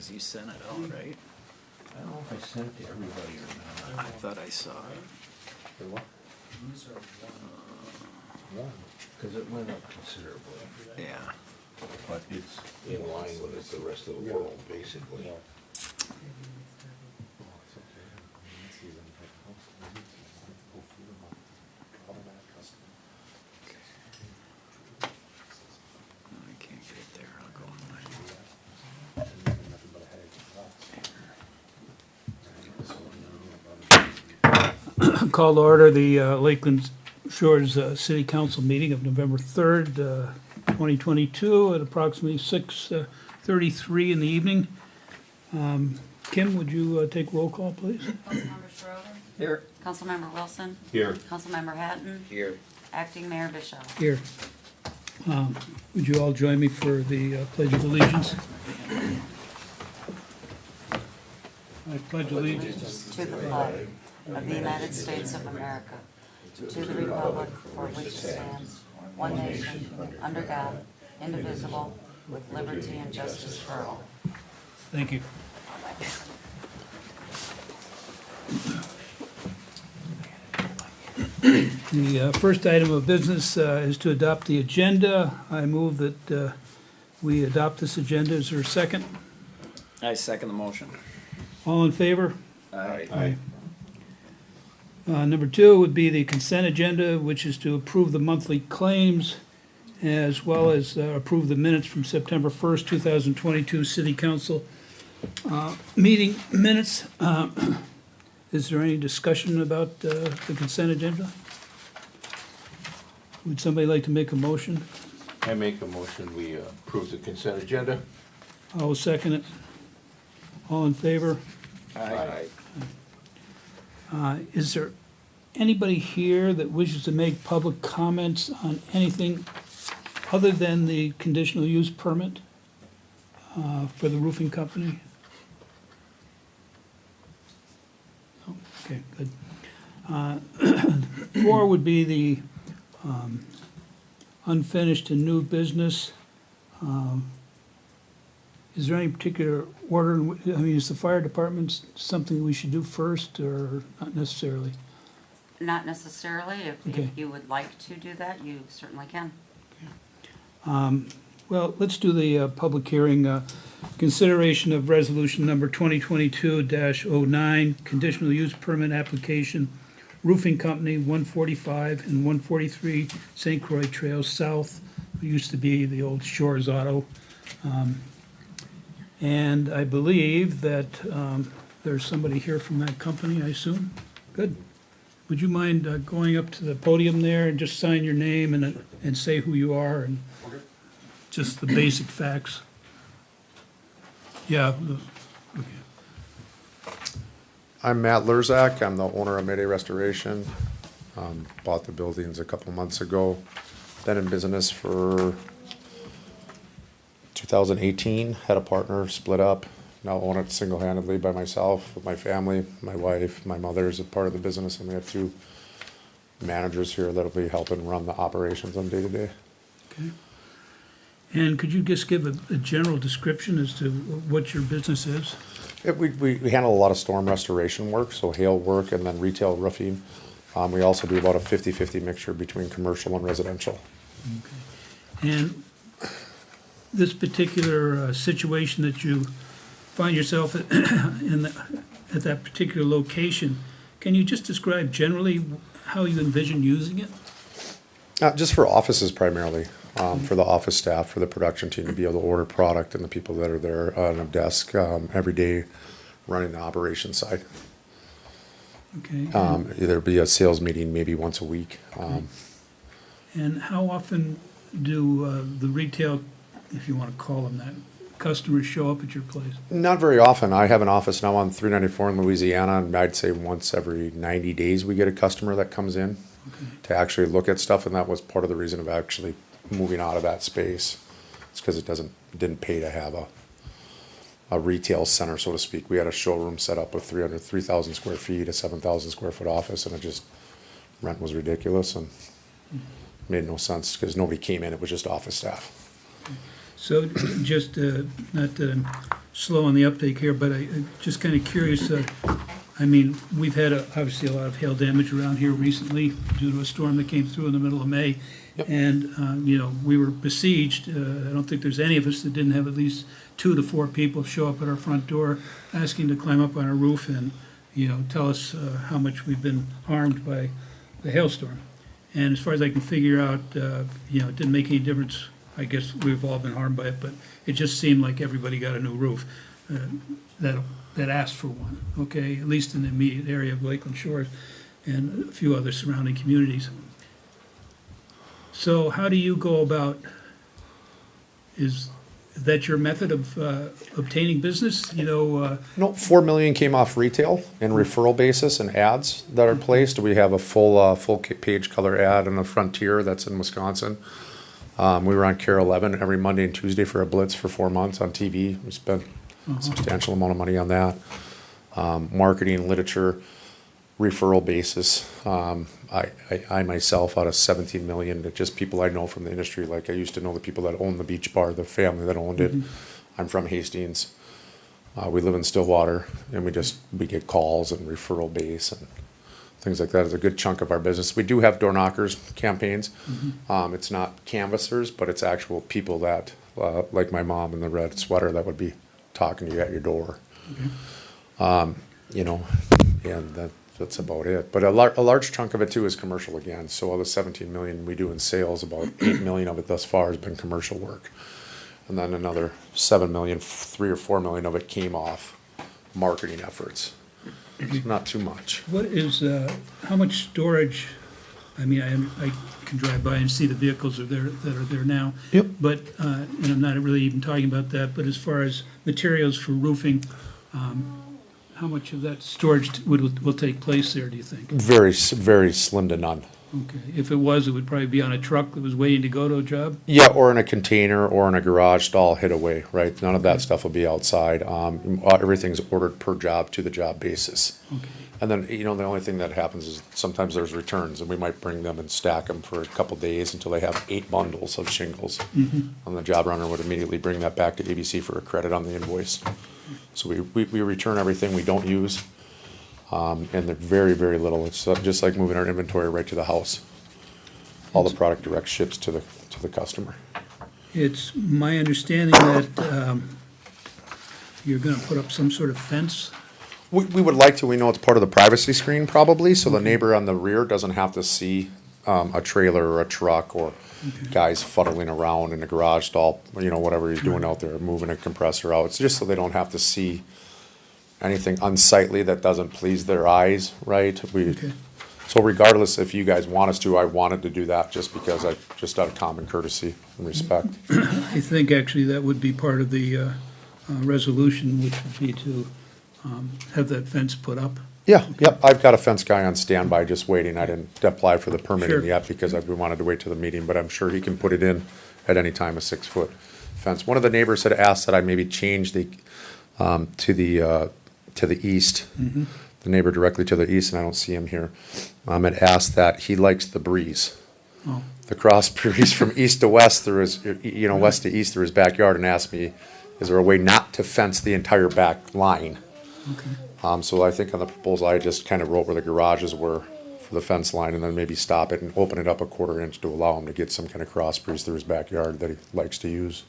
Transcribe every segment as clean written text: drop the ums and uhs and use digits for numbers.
because you sent it out, right? I don't know if I sent it to everybody or not. I thought I saw it. For what? One, because it went up considerably, Yeah. but it's in line with the rest of the world, basically. I can't get it there. I'll go online. Call to order the Lakeland Shores City Council meeting of November 3rd, 2022 at approximately 6:33 in the evening. Kim, would you take roll call, please? Councilmember Schroeder, Here. Councilmember Wilson, Here. Councilmember Hatton, Here. Acting Mayor Bishop. Here. Would you all join me for the Pledge of Allegiance? I pledge allegiance. To the flag of the United States of America, to the republic for which it stands, one nation, under God, indivisible, with liberty and justice for all. Thank you. The first item of business is to adopt the agenda. I move that we adopt this agenda. Is there a second? I second the motion. All in favor? Aye. Number two would be the consent agenda, which is to approve the monthly claims as well as approve the minutes from September 1st, 2022 City Council meeting minutes. Is there any discussion about the consent agenda? Would somebody like to make a motion? I make a motion, we approve the consent agenda. I will second it. All in favor? Aye. Is there anybody here that wishes to make public comments on anything other than the conditional use permit for the roofing company? Oh, okay, good. Four would be the unfinished and new business. Is there any particular order, I mean, is the fire department something we should do first, or not necessarily? Not necessarily. Okay. If you would like to do that, you certainly can. Well, let's do the public hearing. Consideration of resolution number 2022-09, conditional use permit application, roofing company, 145 and 143 St. Croix Trail South, who used to be the old Shores Auto. And I believe that there's somebody here from that company, I assume? Good. Would you mind going up to the podium there and just sign your name and say who you are and just the basic facts? Yeah. Okay. I'm Matt Lurzak. I'm the owner of Mayday Restoration. Bought the buildings a couple months ago. Been in business for 2018. Had a partner, split up. Now own it single-handedly by myself with my family. My wife, my mother is a part of the business, and we have two managers here that'll be helping run the operations on day-to-day. Okay. And could you just give a general description as to what your business is? We handle a lot of storm restoration work, so hail work and then retail roofing. We also do about a 50-50 mixture between commercial and residential. Okay. And this particular situation that you find yourself at that particular location, can you just describe generally how you envision using it? Just for offices primarily, for the office staff, for the production team to be able to order product and the people that are there on a desk every day running the operation side. Okay. There'd be a sales meeting maybe once a week. And how often do the retail, if you want to call them that, customers show up at your place? Not very often. I have an office now on 394 in Louisiana, and I'd say once every 90 days we get a customer that comes in to actually look at stuff, and that was part of the reason of actually moving out of that space. It's because it didn't pay to have a retail center, so to speak. We had a showroom set up with 3,000 square feet, a 7,000 square foot office, and rent was ridiculous and made no sense because nobody came in. It was just office staff. So just not to slow on the uptake here, but I'm just kind of curious. I mean, we've had obviously a lot of hail damage around here recently due to a storm that came through in the middle of May. Yep. And, you know, we were besieged. I don't think there's any of us that didn't have at least 2 to 4 people show up at our front door asking to climb up on our roof and, you know, tell us how much we've been harmed by the hailstorm. And as far as I can figure out, you know, it didn't make any difference. I guess we've all been harmed by it, but it just seemed like everybody got a new roof that asked for one, okay? At least in the immediate area of Lakeland Shores and a few other surrounding communities. So how do you go about, is that your method of obtaining business? You know, No, 4 million came off retail and referral basis and ads that are placed. We have a full page color ad on the Frontier that's in Wisconsin. We were on KARE 11 every Monday and Tuesday for a blitz for 4 months on TV. We spent a substantial amount of money on that. Marketing, literature, referral basis. I myself, out of 17 million, that just people I know from the industry, like I used to know the people that owned the beach bar, the family that owned it. I'm from Hastings. We live in Stillwater, and we get calls and referral base and things like that. Is a good chunk of our business. We do have door knockers campaigns. It's not canvassers, but it's actual people that, like my mom in the red sweater, that would be talking to you at your door. You know, and that's about it. But a large chunk of it too is commercial again. So of the 17 million we do in sales, about 8 million of it thus far has been commercial work. And then another 7 million, 3 or 4 million of it came off marketing efforts. It's not too much. what is, how much storage, I mean, I can drive by and see the vehicles that are there now. Yep. But, and I'm not really even talking about that, but as far as materials for roofing, how much of that storage will take place there, do you think? Very slim to none. Okay, if it was, it would probably be on a truck that was waiting to go to a job? Yeah, or in a container or in a garage stall hid away, right? None of that stuff will be outside. Everything's ordered per job to the job basis. Okay, And then, you know, the only thing that happens is sometimes there's returns, and we might bring them and stack them for a couple days until they have 8 bundles of shingles. And the job runner would immediately bring that back to ABC for a credit on the invoice. So we return everything we don't use, and they're very, very little. It's just like moving our inventory right to the house. All the product direct ships to the customer. it's my understanding that you're gonna put up some sort of fence. We would like to. We know it's part of the privacy screen probably, so the neighbor on the rear doesn't have to see a trailer or a truck or guys fuddling around in the garage stall, you know, whatever he's doing out there, moving a compressor out. It's just so they don't have to see anything unsightly that doesn't please their eyes, right? Okay. So regardless if you guys want us to, I wanted to do that just because just out of common courtesy and respect. I think actually that would be part of the resolution, which would be to have that fence put up. Yeah, yep, I've got a fence guy on standby just waiting. I didn't apply for the permitting Sure. yet because we wanted to wait till the meeting, but I'm sure he can put it in at any time, a 6-foot fence. One of the neighbors had asked that I maybe change the, to the east. The neighbor directly to the east, and I don't see him here, had asked that he likes the breeze. Oh, The cross breeze from east to west through his, you know, west to east through his backyard, and asked me, is there a way not to fence the entire back line? okay. So I think on the proposal, I just kind of wrote where the garages were for the fence line, and then maybe stop it and open it up a 1/4 inch to allow him to get some kind of cross breeze through his backyard that he likes to use.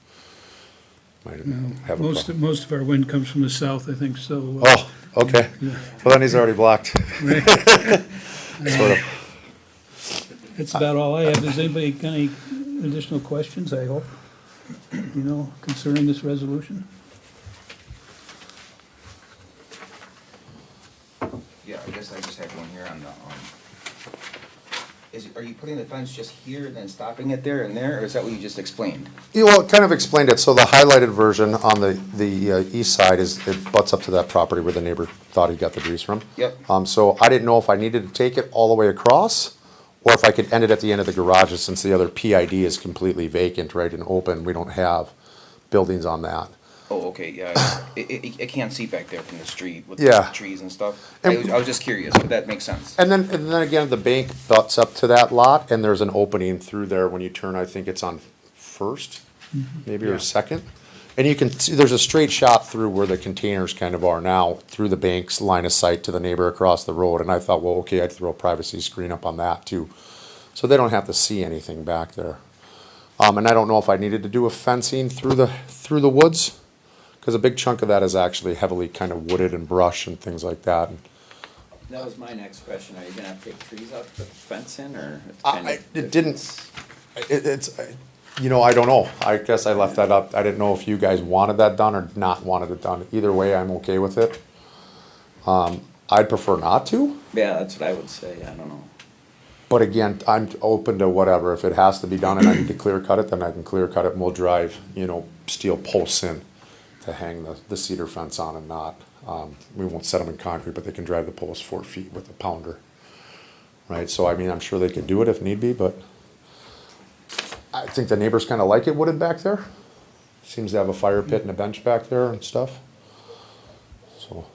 Might have a Most problem. of our wind comes from the south, I think, so. Oh, okay. Yeah. Well, then he's already blocked, Right. sort of. That's about all I have. Does anybody got any additional questions, I hope, you know, concerning this resolution? Yeah, I guess I just have one here on the, are you putting the fence just here, then stopping it there and there, or is that what you just explained? You well, kind of explained it. So the highlighted version on the east side it butts up to that property where the neighbor thought he got the breeze from. Yep. So I didn't know if I needed to take it all the way across, or if I could end it at the end of the garages, since the other PID is completely vacant, right, and open. We don't have buildings on that. Oh, okay, yeah, it can't see back there from the street with Yeah. the trees and stuff. And- I was just curious, but that makes sense. And then again, the bank butts up to that lot, and there's an opening through there when you turn. I think it's on First, maybe or Second, And you can see, there's a straight shot through where the containers kind of are now, through the bank's line of sight to the neighbor across the road, and I thought, well, okay, I'd throw a privacy screen up on that too. So they don't have to see anything back there. And I don't know if I needed to do a fencing through the woods, because a big chunk of that is actually heavily kind of wooded and brush and things like that. And That was my next question. Are you gonna have to take trees out to put the fence in, or? It's kind of- it didn't, it's, you know, I don't know. I guess I left that up. I didn't know if you guys wanted that done or not wanted it done. Either way, I'm okay with it. I'd prefer not to, Yeah, that's what I would say. I don't know. but again, I'm open to whatever. If it has to be done and I need to clear cut it, then I can clear cut it and we'll drive, you know, steel posts in to hang the cedar fence on and not. We won't set them in concrete, but they can drive the posts 4 feet with a pounder. Right, so I mean, I'm sure they could do it if need be, but I think the neighbors kind of like it wooded back there. Seems to have a fire pit and a bench back there and stuff. So,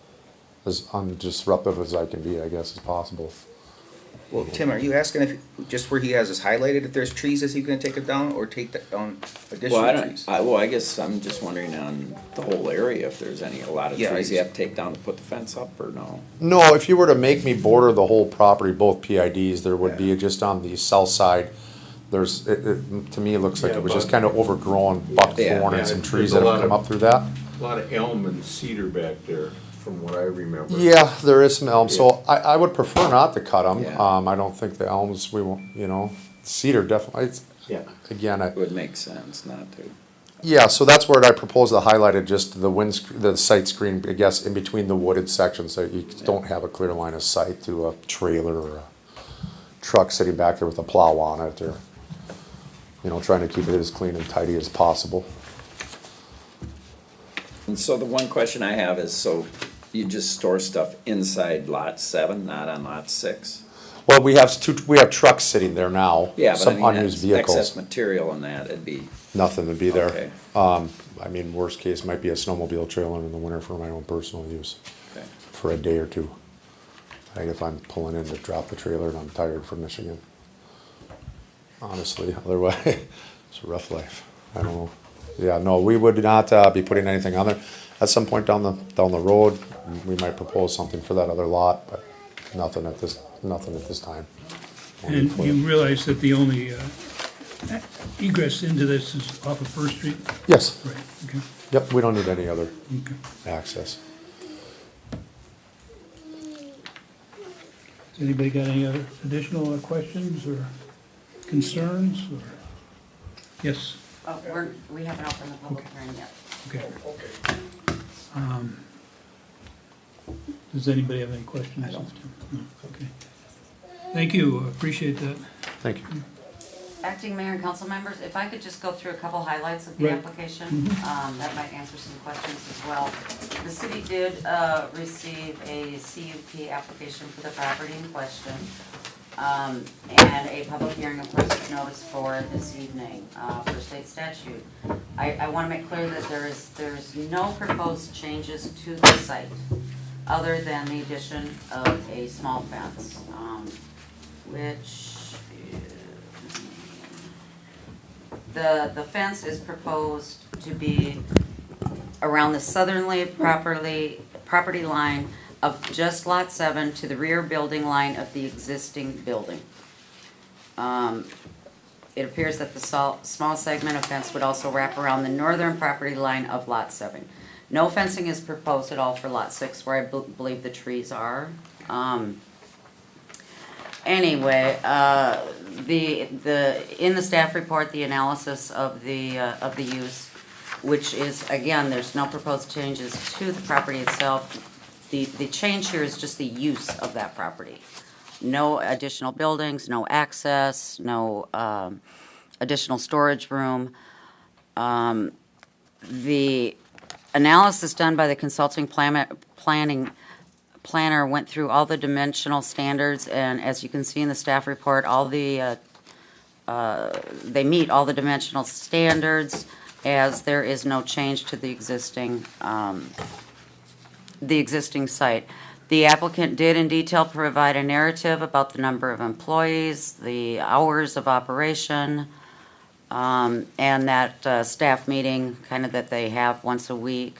as undisruptive as I can be, I guess, as possible. Well, Tim, are you asking if, just where he has this highlighted, if there's trees, is he gonna take it down or take down Well, additional trees? I guess I'm just wondering on the whole area, if there's a lot of Yeah, trees you I- have to take down to put the fence up, or no? No, if you were to make me border the whole property, both PIDs, there would be just on the south side. There's, to me, it looks like Yeah, it was just but- kind of overgrown buckthorn Yeah, and some there's trees a that lot have come of- up through that. A lot of elm and cedar back there, from what I remember. Yeah, there is some elm, so I would prefer not to cut them. Yeah. I don't think the elms, we won't, you know, cedar definitely, it's, Yeah. again, It would make sense not to. yeah, so that's where I propose to highlight it, just the sight screen, I guess, in between the wooded sections, so you don't have a clear line of sight to a trailer or a truck sitting back there with a plow on it, or, you know, trying to keep it as clean and tidy as possible. And so the one question I have is, so you just store stuff inside lot 7, not on lot 6? Well, we have trucks sitting there now, Yeah, but I some mean, unused that's vehicles, excess material in that, it'd be, nothing to be there. okay, I mean, worst case might be a snowmobile trailer in the winter for my own personal use, okay. for a day or two. Like if I'm pulling in to drop the trailer and I'm tired from Michigan. Honestly, otherwise, it's a rough life. I don't know. Yeah, no, we would not be putting anything on there. At some point down the road, we might propose something for that other lot, but nothing at this time. And you realize that the only egress into this is off of First Street? Yes, Right, okay, yep, we don't need any other okay. access. Has anybody got any other additional questions or concerns, or? Yes, Oh, we haven't opened the public hearing yet. okay. Does anybody have any questions? I don't. No, okay. Thank you, appreciate that. Thank you. Acting mayor and council members, if I could just go through a couple highlights of the Right. application, that might answer some questions as well. The city did receive a CUP application for the property in question, and a public hearing, of course, is noticed for this evening for state statute. I want to make clear that there's no proposed changes to the site, other than the addition of a small fence, which the fence is proposed to be around the southerly property line of just lot 7 to the rear building line of the existing building. It appears that the small segment of fence would also wrap around the northern property line of lot 7. No fencing is proposed at all for lot 6, where I believe the trees are. Anyway, in the staff report, the analysis of the use, which is, again, there's no proposed changes to the property itself. The change here is just the use of that property. No additional buildings, no access, no additional storage room. The analysis done by the consulting planner went through all the dimensional standards, and as you can see in the staff report, they meet all the dimensional standards, as there is no change to the existing site. The applicant did in detail provide a narrative about the number of employees, the hours of operation, and that staff meeting kind of that they have once a week.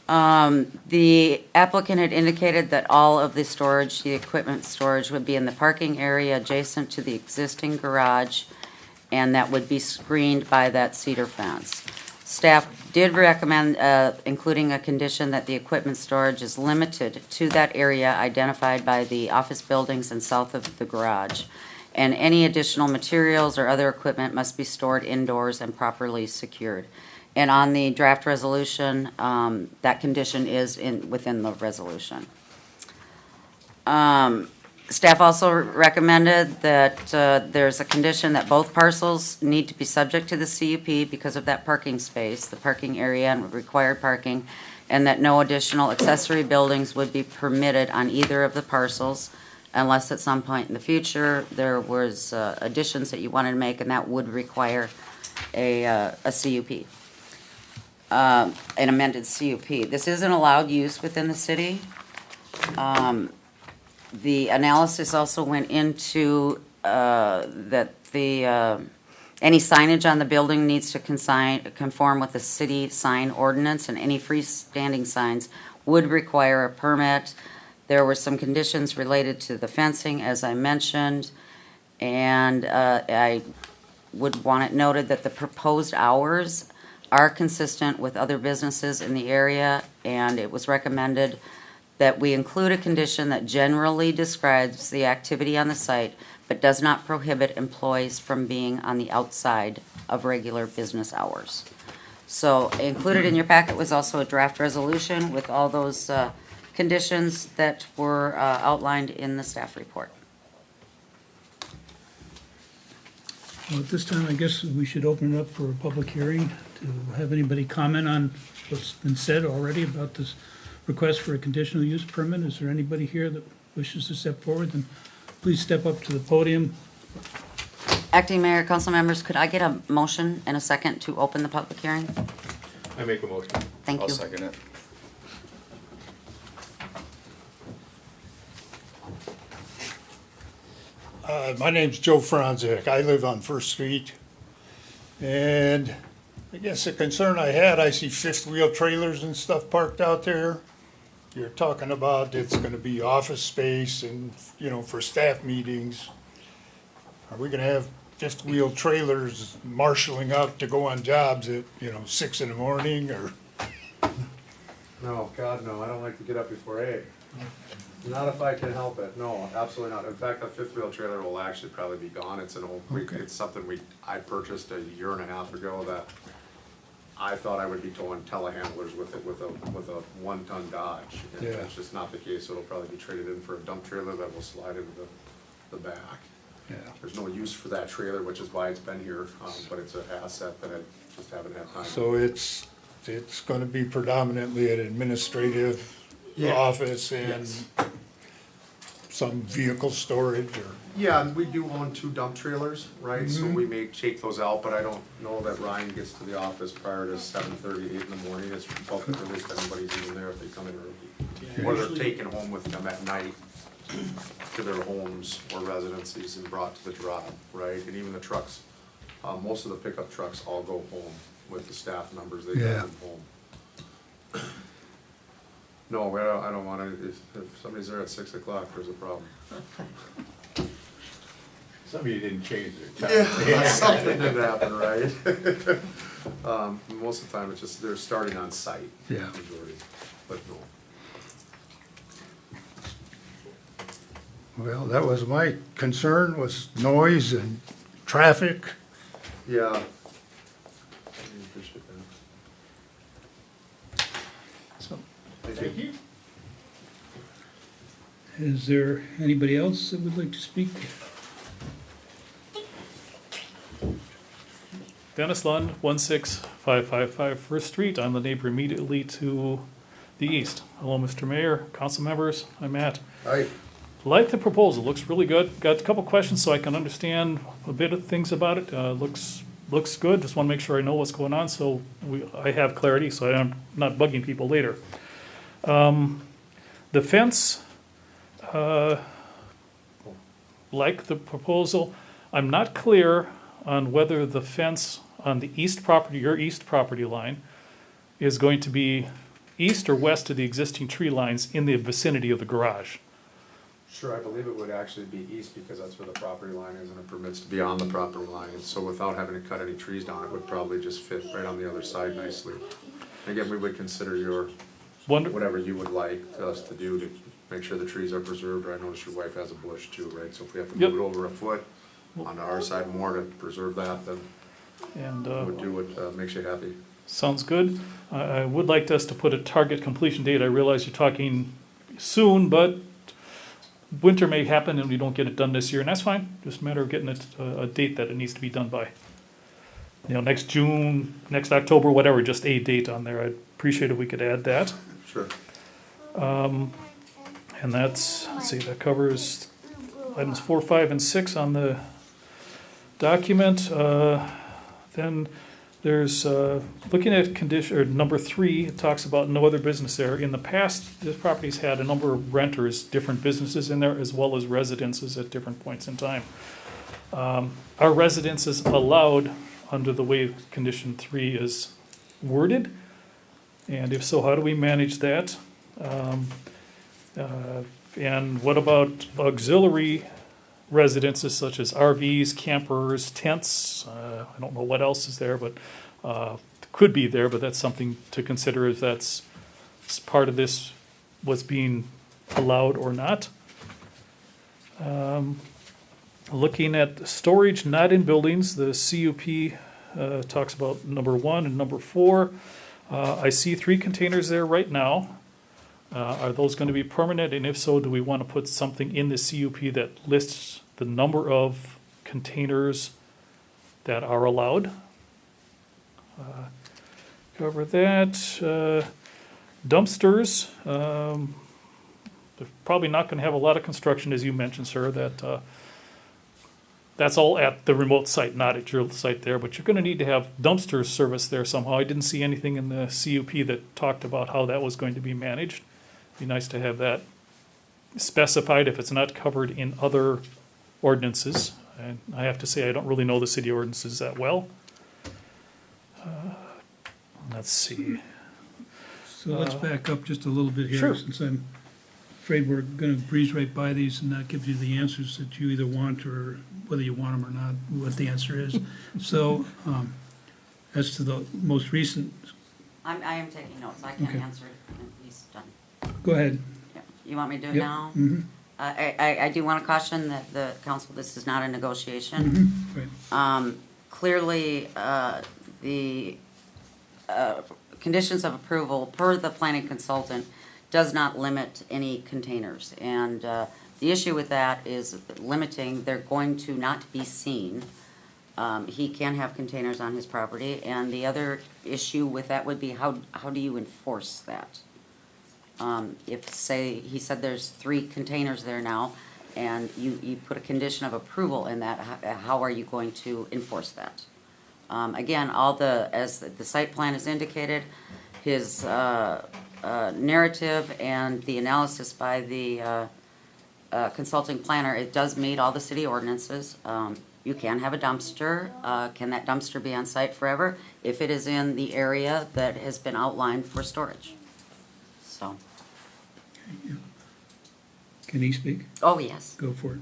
The applicant had indicated that all of the storage, the equipment storage would be in the parking area adjacent to the existing garage, and that would be screened by that cedar fence. Staff did recommend including a condition that the equipment storage is limited to that area identified by the office buildings and south of the garage. And any additional materials or other equipment must be stored indoors and properly secured. And on the draft resolution, that condition is within the resolution. Staff also recommended that there's a condition that both parcels need to be subject to the CUP because of that parking space, the parking area and required parking, and that no additional accessory buildings would be permitted on either of the parcels unless at some point in the future there was additions that you wanted to make, and that would require a CUP. An amended CUP. This is an allowed use within the city. The analysis also went into that any signage on the building needs to conform with the city sign ordinance, and any freestanding signs would require a permit. There were some conditions related to the fencing, as I mentioned, and I would want it noted that the proposed hours are consistent with other businesses in the area, and it was recommended that we include a condition that generally describes the activity on the site, but does not prohibit employees from being on the outside of regular business hours. So included in your packet was also a draft resolution with all those conditions that were outlined in the staff report. Well, at this time, I guess we should open it up for a public hearing to have anybody comment on what's been said already about this request for a conditional use permit. Is there anybody here that wishes to step forward? Then please step up to the podium. Acting Mayor, council members, could I get a motion and a second to open the public hearing? I make a motion. Thank I'll you. second it. My name's Joe Franzik. I live on First Street. And I guess the concern I had, I see fifth wheel trailers and stuff parked out there. You're talking about it's gonna be office space and, you know, for staff meetings. Are we gonna have fifth wheel trailers marshaling up to go on jobs at, 6 in the morning or? No, God, no, I don't like to get up before 8. Not if I can help it, no, absolutely not. In fact, the fifth wheel trailer will actually probably be gone. It's an old, it's something I purchased a year and a half ago that I thought I would be towing telehandlers with it with a 1-ton Dodge. And Yeah. that's just not the case, so it'll probably be traded in for a dump trailer that will slide into the back. Yeah. There's no use for that trailer, which is why it's been here, but it's an asset that I just haven't had time. So it's gonna be predominantly an administrative office and Yes. some vehicle storage or? Yeah, and we do own 2 dump trailers, right, so Mhm. we may take those out, but I don't know that Ryan gets to the office prior to 7:30, 8 in the morning, it's about the earliest anybody's even there if they come in early. Or they're taken home with them at night to their homes or residencies and brought to the drop, right, and even the trucks, most of the pickup trucks all go home with the staff members, they Yeah. drive them home. No, I don't wanna, if somebody's there at 6 o'clock, there's a problem. Somebody didn't change their time. Yeah, something did happen, right? Most of the time, it's just, they're starting on site. Yeah. Majority, but no. Well, that was my concern, was noise and traffic. Yeah. I appreciate that. So, Thank you. is there anybody else that would like to speak? Dennis Lund, 16555 First Street. I'm the neighbor immediately to the east. Hello, Mr. Mayor, council members. I'm Matt. Hi. Like the proposal, looks really good. Got a couple questions so I can understand a bit of things about it. Looks good. Just want to make sure I know what's going on so I have clarity so I'm not bugging people later. The fence, like the proposal, I'm not clear on whether the fence on the east property, your east property line, is going to be east or west of the existing tree lines in the vicinity of the garage. Sure, I believe it would actually be east because that's where the property line is and it permits to be on the property line. And so without having to cut any trees down, it would probably just fit right on the other side nicely. Again, we would consider your, Wonder, whatever you would like us to do to make sure the trees are preserved. Or I notice your wife has a bush too, right? So if we have to Yep. move it over a foot onto our side more to preserve that, then and, we'd do what makes you happy. sounds good. I would like us to put a target completion date. I realize you're talking soon, but winter may happen and we don't get it done this year, and that's fine. Just a matter of getting it, a date that it needs to be done by. You know, next June, next October, whatever, just a date on there. I'd appreciate if we could add that. Sure. And that's, let's see, that covers items 4, 5, and 6 on the document. Then there's, looking at condition, or number 3, it talks about no other business there. In the past, this property's had a number of renters, different businesses in there, as well as residences at different points in time. Are residences allowed under the way condition 3 is worded? And if so, how do we manage that? And what about auxiliary residences such as RVs, campers, tents? I don't know what else is there, but could be there, but that's something to consider if that's part of this, what's being allowed or not. Looking at storage not in buildings, the CUP talks about number 1 and number 4. I see 3 containers there right now. Are those going to be permanent? And if so, do we want to put something in the CUP that lists the number of containers that are allowed? Cover that. Dumpsters. They're probably not going to have a lot of construction, as you mentioned, sir. That's all at the remote site, not at your site there. But you're going to need to have dumpster service there somehow. I didn't see anything in the CUP that talked about how that was going to be managed. Be nice to have that specified if it's not covered in other ordinances. And I have to say, I don't really know the city ordinances that well. Let's see. So let's back up just a little bit here, Sure. since I'm afraid we're gonna breeze right by these and not give you the answers that you either want, or whether you want them or not, what the answer is. So, as to the most recent, I am taking notes, I can Okay. answer it when he's done. go ahead. Yeah. You want me to do it Yep. now? Mhm. I do want to caution that the council, this is not a negotiation. Right. Clearly, the conditions of approval per the planning consultant does not limit any containers. And the issue with that is limiting, they're going to not be seen. He can have containers on his property, and the other issue with that would be how do you enforce that? If, say, he said there's 3 containers there now, and you put a condition of approval in that, how are you going to enforce that? Again, as the site plan is indicated, his narrative and the analysis by the consulting planner, it does meet all the city ordinances. You can have a dumpster. Can that dumpster be on site forever? If it is in the area that has been outlined for storage. So, Can he speak? oh, yes. Go for it.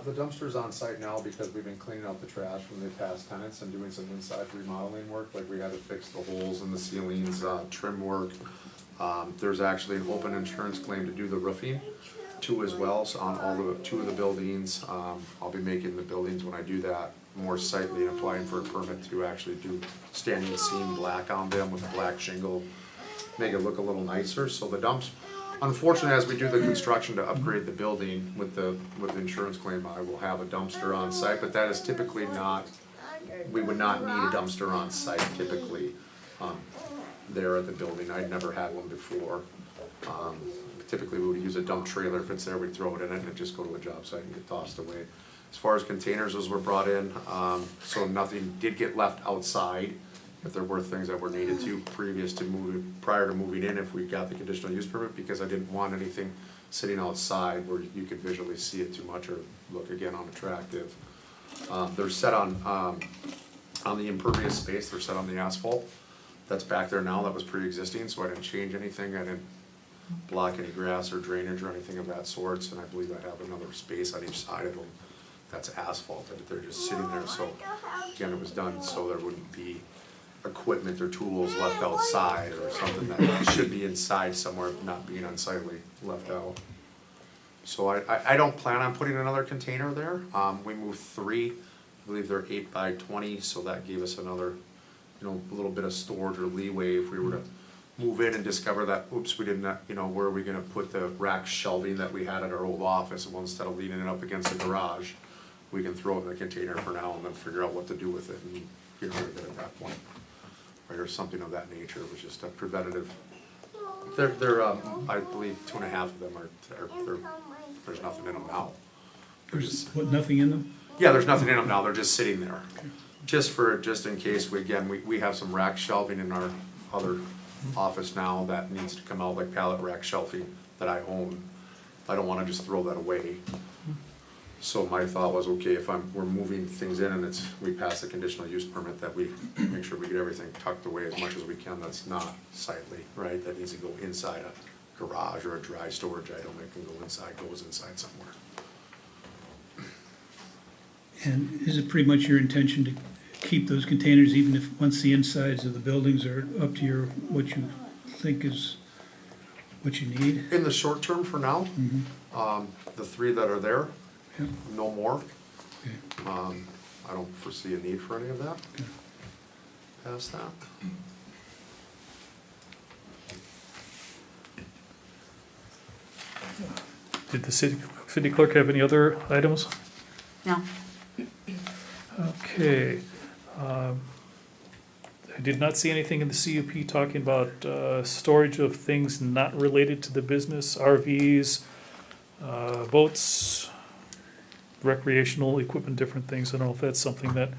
The dumpster's on site now because we've been cleaning out the trash from the past tenants and doing some inside remodeling work, like we had to fix the holes in the ceilings, trim work. There's actually an open insurance claim to do the roofing too as well, so on 2 of the buildings. I'll be making the buildings, when I do that, more sightly and applying for a permit to actually do standing seam black on them with a black shingle, make it look a little nicer. So the dumps, unfortunately, as we do the construction to upgrade the building with the insurance claim, I will have a dumpster on site, but that is typically not, we would not need a dumpster on site typically there at the building. I'd never had one before. Typically, we would use a dump trailer. If it's there, we'd throw it in it and it'd just go to a job site and get tossed away. As far as containers, those were brought in, so nothing did get left outside. If there were things that were needed to prior to moving in, if we got the conditional use permit, because I didn't want anything sitting outside where you could visually see it too much or look again unattractive. They're set on the impervious space, they're set on the asphalt. That's back there now, that was pre-existing, so I didn't change anything, I didn't block any grass or drainage or anything of that sorts, and I believe I have another space on each side of them that's asphalt, that they're just sitting there, so, again, it was done so there wouldn't be equipment or tools left outside, or something that should be inside somewhere, not being unsightly left out. So I don't plan on putting another container there, we moved 3, I believe they're 8 by 20, so that gave us another, you know, a little bit of storage or leeway if we were to move in and discover that, oops, we didn't, you know, where are we gonna put the rack shelving that we had at our old office, and well, instead of leaning it up against the garage, we can throw it in the container for now and then figure out what to do with it and get rid of it at that point. Right, or something of that nature, it was just a preventative. They're, I believe 2.5 of them there's nothing in them now. They're just, What, nothing in them? yeah, there's nothing in them now, they're just sitting there. Just in case, we have some rack shelving in our other office now that needs to come out, like pallet rack shelving that I own. I don't wanna just throw that away. So my thought was, okay, if we're moving things in and we pass the conditional use permit, that we make sure we get everything tucked away as much as we can that's not sightly, right? That needs to go inside a garage or a dry storage item that can go inside, goes inside somewhere. And is it pretty much your intention to keep those containers even if, once the insides of the buildings are up to your, what you think is what you need? In the short term for now, the 3 that are there, Yeah. no more. Okay. I don't foresee a need for any of that. Past that. Did the city clerk have any other items? No, Okay. I did not see anything in the CUP talking about storage of things not related to the business, RVs, boats, recreational equipment, different things. I don't know if that's something that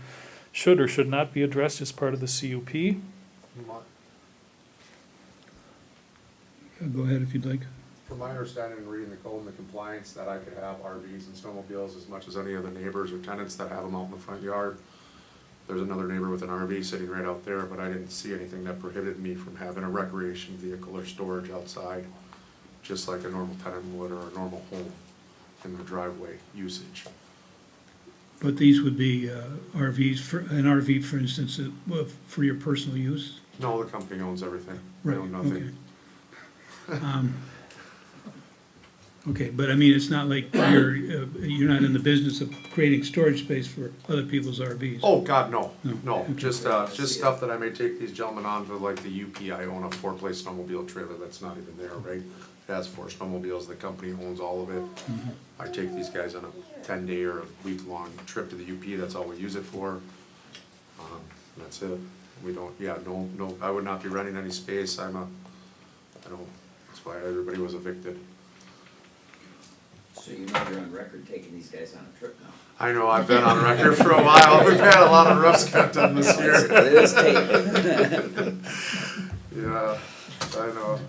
should or should not be addressed as part of the CUP. Go ahead if you'd like. From my understanding and reading the code and the compliance, that I could have RVs and snowmobiles as much as any other neighbors or tenants that have them out in the front yard. There's another neighbor with an RV sitting right out there, but I didn't see anything that prohibited me from having a recreation vehicle or storage outside, just like a normal tenant would or a normal home in the driveway usage. But these would be RVs, an RV, for instance, for your personal use? No, the company owns everything. They Right, own nothing. okay. Okay, but I mean, it's not like you're not in the business of creating storage space for other people's RVs? Oh, God, no, No. no, just stuff that I may take these gentlemen on to, like the UP, I own a 4-place snowmobile trailer that's not even there, right? It has 4 snowmobiles, the company owns all of it. I take these guys on a 10-day or a week-long trip to the UP, that's all we use it for. That's it, we don't, no, I would not be renting any space, that's why everybody was evicted. So you know you're on record taking these guys on a trip now. I know, I've been on record for a while, we've had a lot of rough cut done this year. It is taken. Yeah, I know,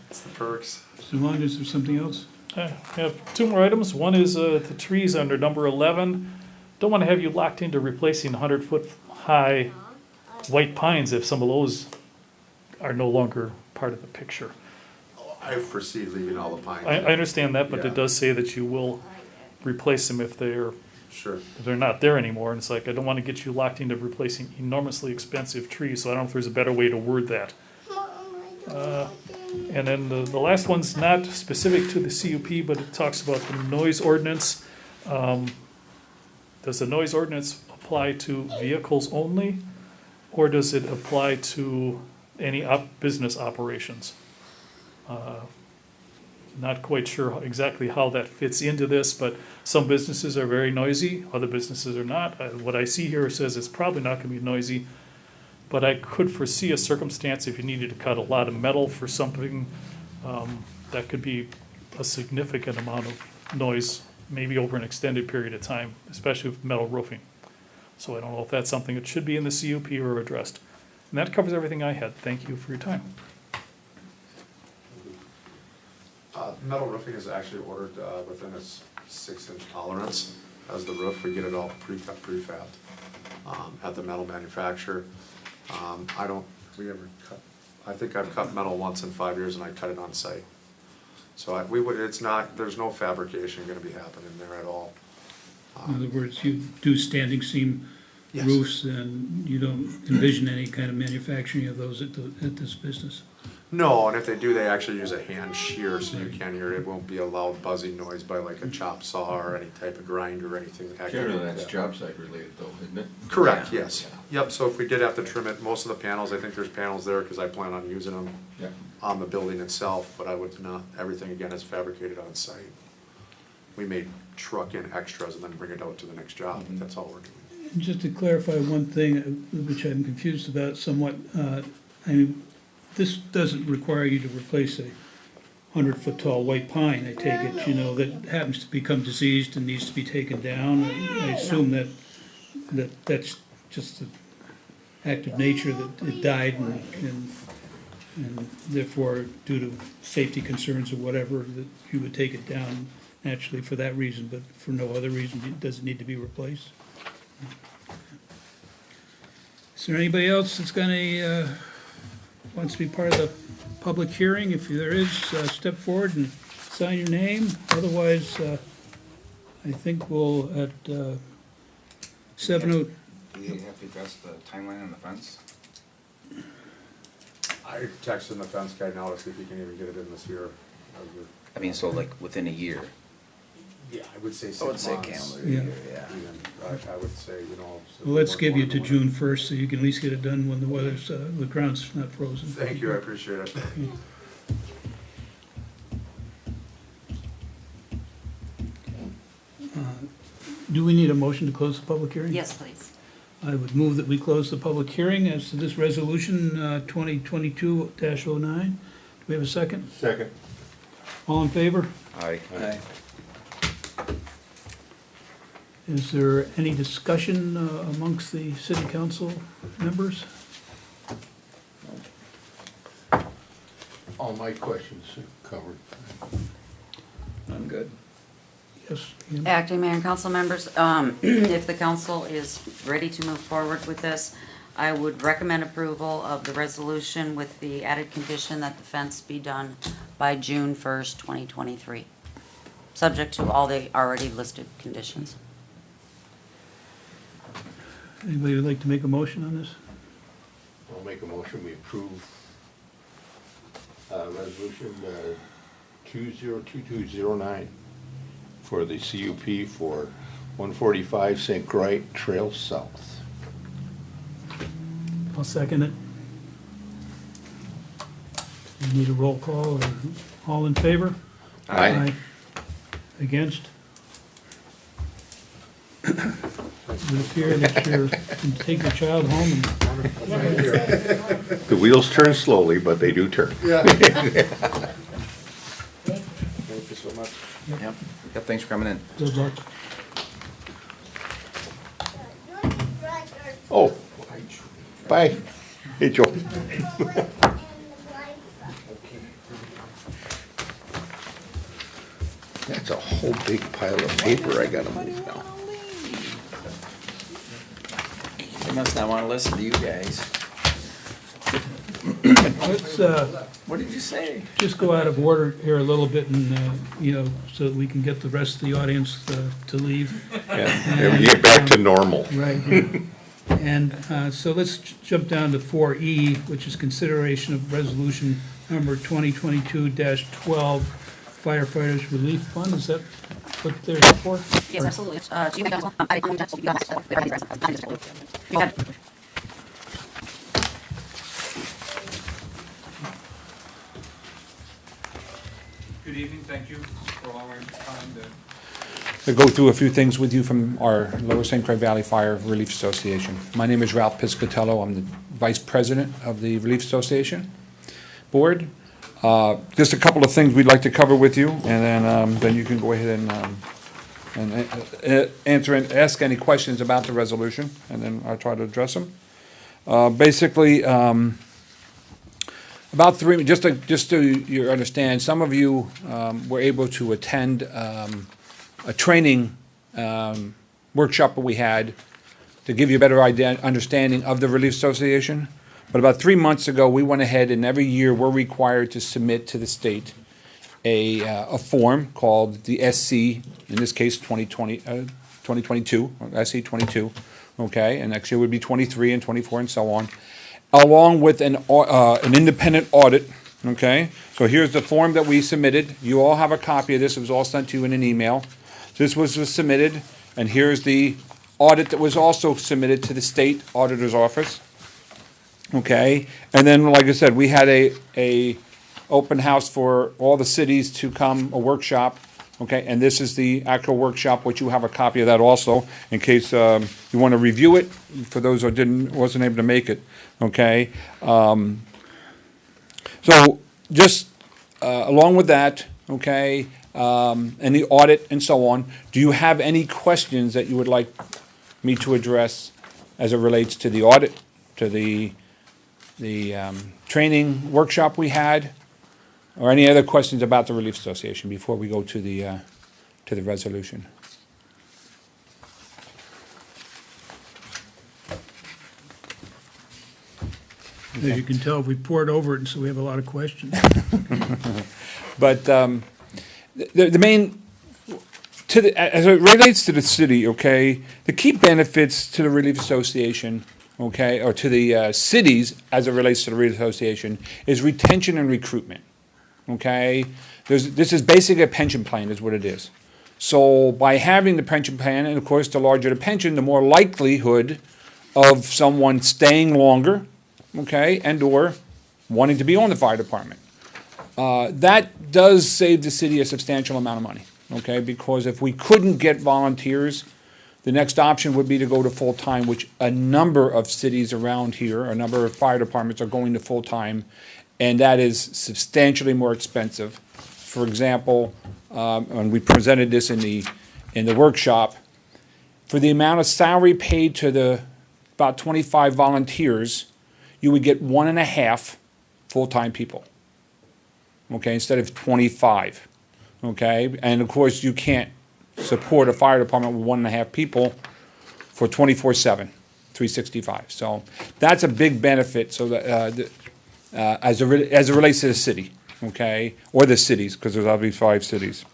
it's the perks. Mr. Long, is there something else? I have 2 more items. One is the trees under number 11. Don't want to have you locked into replacing 100-foot high white pines if some of those are no longer part of the picture. I foresee leaving all the pines. I understand that, but Yeah. it does say that you will replace them if they're not there anymore. And it's like, I don't want to get you locked into replacing enormously expensive trees, so I don't know if there's a better way to word that. And then the last one's not specific to the CUP, but it talks about the noise ordinance. Does the noise ordinance apply to vehicles only, or does it apply to any business operations? Not quite sure exactly how that fits into this, but some businesses are very noisy, other businesses are not. What I see here says it's probably not gonna be noisy, but I could foresee a circumstance if you needed to cut a lot of metal for something, that could be a significant amount of noise, maybe over an extended period of time, especially with metal roofing. So I don't know if that's something that should be in the CUP or addressed. And that covers everything I had. Thank you for your time. Metal roofing is actually ordered within a 6-inch tolerance. as the roof. We get it all pre-cut, prefab, at the metal manufacturer. We ever cut, I think I've cut metal once in 5 years and I cut it on site. So there's no fabrication gonna be happening there at all. In other words, you do standing seam Yes. roofs, and you don't envision any kind of manufacturing of those at this business? No, and if they do, they actually use a hand shear, so you can't hear it. It won't be a loud buzzing noise by like a chop saw or any type of grinder or anything. Generally, that's job site related though, isn't it? Correct, yes. Yep, so if we did have to trim it, most of the panels, I think there's panels there, because I plan on using them Yeah. on the building itself, but I would not, everything again is fabricated on site. We may truck in extras and then bring it out to the next job, that's all we're doing. And just to clarify one thing, which I'm confused about somewhat, I mean, this doesn't require you to replace a 100-foot tall white pine, I take it, you know, that happens to become diseased and needs to be taken down. I assume that's just the act of nature that it died and therefore due to safety concerns or whatever, that you would take it down naturally for that reason, but for no other reason, it doesn't need to be replaced. Is there anybody else that's wants to be part of the public hearing? If there is, step forward and sign your name. Otherwise, I think we'll at 7:00. Do you have to address the timeline on the fence? I texted the fence guy now to see if he can even get it in this year. I mean, so like within a year? Yeah, I would say 6 I would months. say calendar Yeah. year, yeah. Even, I would say, you know. Well, let's give you to June 1st, so you can at least get it done when the ground's not frozen. Thank you, I appreciate it. Do we need a motion to close the public hearing? Yes, please. I would move that we close the public hearing as to this resolution, 2022-09. Do we have a second? Second. All in favor? Aye. Aye. Is there any discussion amongst the city council members? All my questions are covered. I'm good. Yes, Ian? Acting Mayor and council members, if the council is ready to move forward with this, I would recommend approval of the resolution with the added condition that the fence be done by June 1st, 2023, subject to all the already listed conditions. Anybody would like to make a motion on this? I'll make a motion, we approve, resolution, 202209 for the CUP for 145 St. Croix Trail South. I'll second it. You need a roll call, or all in favor? Aye. Against? It would appear that you can take your child home and The wheels turn slowly, but they do turn. Thank you so much. Yep, thanks for coming in. good luck. Oh, bye. Hey, Joe. That's a whole big pile of paper I gotta move now. They must not wanna listen to you guys. Let's What did you say? just go out of order here a little bit and, so that we can get the rest of the audience to leave. Yeah, we get back to normal. Right. And so let's jump down to 4E, which is consideration of resolution number 2022-12 firefighters relief fund. Is that what they're for? Yes, absolutely. Do you council? Good evening, thank you for allowing time to go through a few things with you from our Lower St. Croix Valley Fire Relief Association. My name is Ralph Piscatello, I'm the Vice President of the Relief Association Board. Just a couple of things we'd like to cover with you, and then you can go ahead and answer and ask any questions about the resolution, and then I'll try to address them. Basically, about three, just so you understand, some of you were able to attend a training workshop that we had to give you a better understanding of the Relief Association. But about 3 months ago, we went ahead and every year we're required to submit to the state a form called the SC, in this case 2022, SC 22, okay? And next year would be 23 and 24 and so on, along with an independent audit, okay? So here's the form that we submitted. You all have a copy of this. It was all sent to you in an email. This was submitted, and here's the audit that was also submitted to the state auditor's office. Okay, and then, like I said, we had a open house for all the cities to come, a workshop. Okay, and this is the actual workshop, which you have a copy of that also, in case you want to review it, for those who wasn't able to make it. Okay, so just along with that, okay, and the audit and so on, do you have any questions that you would like me to address as it relates to the audit, to the training workshop we had, or any other questions about the Relief Association before we go to the resolution? As you can tell, we poured over it, and so we have a lot of questions. But the main, as it relates to the city, okay, the key benefits to the Relief Association, okay, or to the cities as it relates to the Relief Association, is retention and recruitment, okay? This is basically a pension plan is what it is. So by having the pension plan, and of course, the larger the pension, the more likelihood of someone staying longer, okay, and or wanting to be on the fire department. That does save the city a substantial amount of money, okay? Because if we couldn't get volunteers, the next option would be to go to full-time, which a number of cities around here, a number of fire departments are going to full-time, and that is substantially more expensive. For example, and we presented this in the workshop, for the amount of salary paid to the about 25 volunteers, you would get 1.5 full-time people, okay, instead of 25, okay? And of course, you can't support a fire department with 1.5 people for 24/7, 365. So that's a big benefit. So that as it relates to the city, okay, or the cities, because there's obviously 5 cities.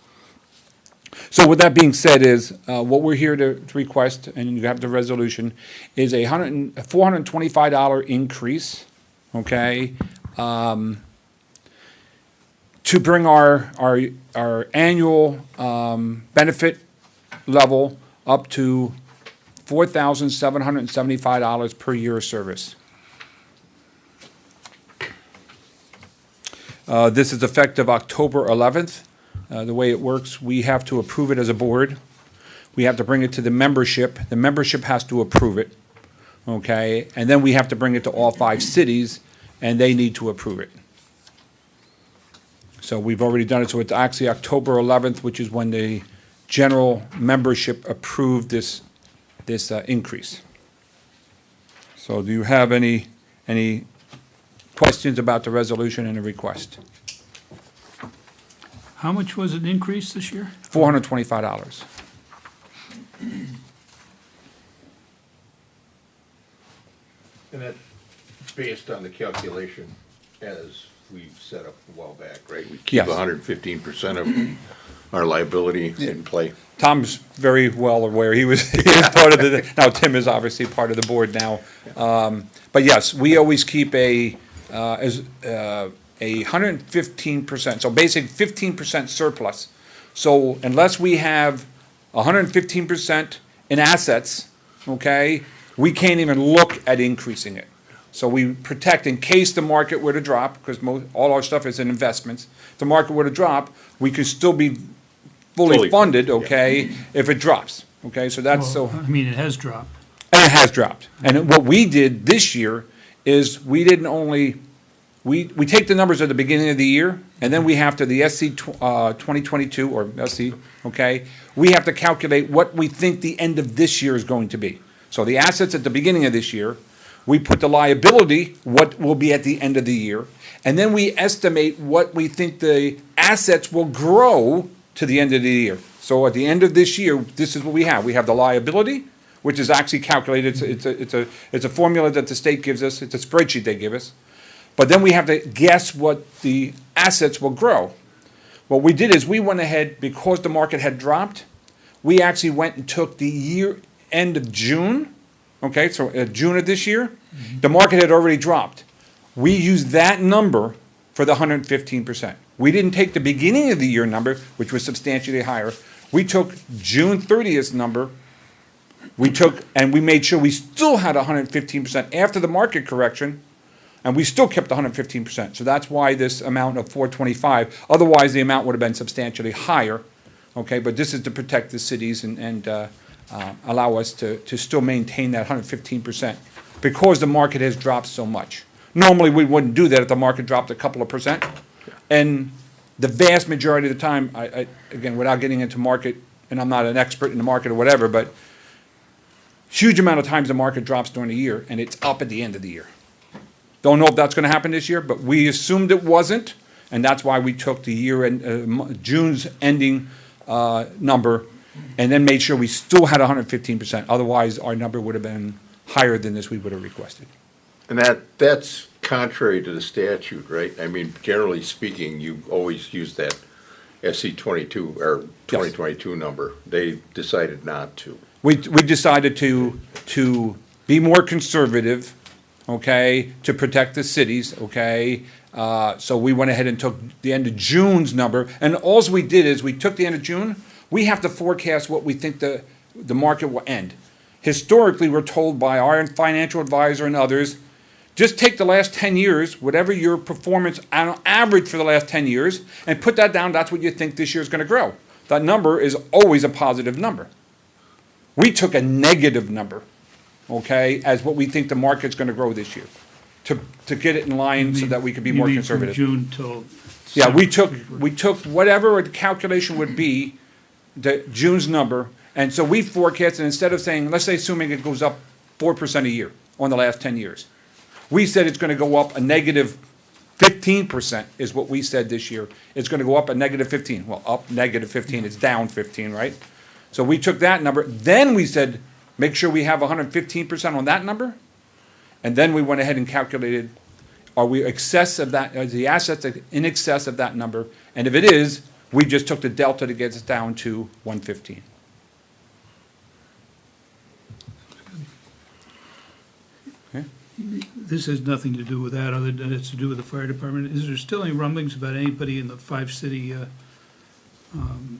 So with that being said, is what we're here to request, and you have the resolution, is a $425 increase, okay, to bring our annual benefit level up to $4,775 per year of service. This is effective October 11th. The way it works, we have to approve it as a board. We have to bring it to the membership. The membership has to approve it, okay? And then we have to bring it to all 5 cities, and they need to approve it. So we've already done it, so it's actually October 11th, which is when the general membership approved this increase. So do you have any questions about the resolution and the request? How much was it increased this year? $425. And that's based on the calculation as we set up a while back, right? We keep Yes. 115% of our liability in play. Tom's very well aware. He was part of the, now Tim is obviously part of the board now. But yes, we always keep a 115%, so basically 15% surplus. So unless we have 115% in assets, okay, we can't even look at increasing it. So we protect in case the market were to drop, because all our stuff is in investments. If the market were to drop, we could still be fully funded, okay, if it drops, okay, so that's so. Well, I mean, it has dropped. And it has dropped. And what we did this year is we didn't only, we take the numbers at the beginning of the year, and then we have to, the SC 2022, or SC, okay, we have to calculate what we think the end of this year is going to be. So the assets at the beginning of this year, we put the liability, what will be at the end of the year, and then we estimate what we think the assets will grow to the end of the year. So at the end of this year, this is what we have. We have the liability, which is actually calculated, it's a formula that the state gives us, it's a spreadsheet they give us. But then we have to guess what the assets will grow. What we did is we went ahead, because the market had dropped, we actually went and took the year end of June, okay, so June of this year, the market had already dropped. We used that number for the 115%. We didn't take the beginning of the year number, which was substantially higher. We took June 30th number, and we made sure we still had 115% after the market correction, and we still kept 115%. So that's why this amount of 425, otherwise the amount would have been substantially higher, okay? But this is to protect the cities and allow us to still maintain that 115% because the market has dropped so much. Normally, we wouldn't do that if the market dropped a couple of percent. And the vast majority of the time, I again, without getting into market, and I'm not an expert in the market or whatever, but huge amount of times the market drops during the year and it's up at the end of the year. Don't know if that's gonna happen this year, but we assumed it wasn't, and that's why we took the year end, June's ending, number, and then made sure we still had 115%. Otherwise, our number would have been higher than this we would have requested. And that's contrary to the statute, right? I mean, generally speaking, you always use that SC 22 or 2022 number. They decided not to. We decided to be more conservative, okay, to protect the cities, okay? So we went ahead and took the end of June's number, and alls we did is we took the end of June. We have to forecast what we think the market will end. Historically, we're told by our financial advisor and others, just take the last 10 years, whatever your performance on average for the last 10 years, and put that down, that's what you think this year is gonna grow. That number is always a positive number. We took a negative number, okay, as what we think the market's gonna grow this year, to get it in line so that we could be more You mean from conservative. June till. Yeah, we took whatever the calculation would be, the June's number, and so we forecasted, instead of saying, let's say assuming it goes up 4% a year on the last 10 years. We said it's gonna go up a negative 15% is what we said this year. It's gonna go up a negative 15. Well, up negative 15, it's down 15, right? So we took that number, then we said, make sure we have 115% on that number. And then we went ahead and calculated, are we excess of that, are the assets in excess of that number? And if it is, we just took the delta to get us down to 115. Okay. This has nothing to do with that, other than it's to do with the fire department. Is there still any rumblings about anybody in the five-city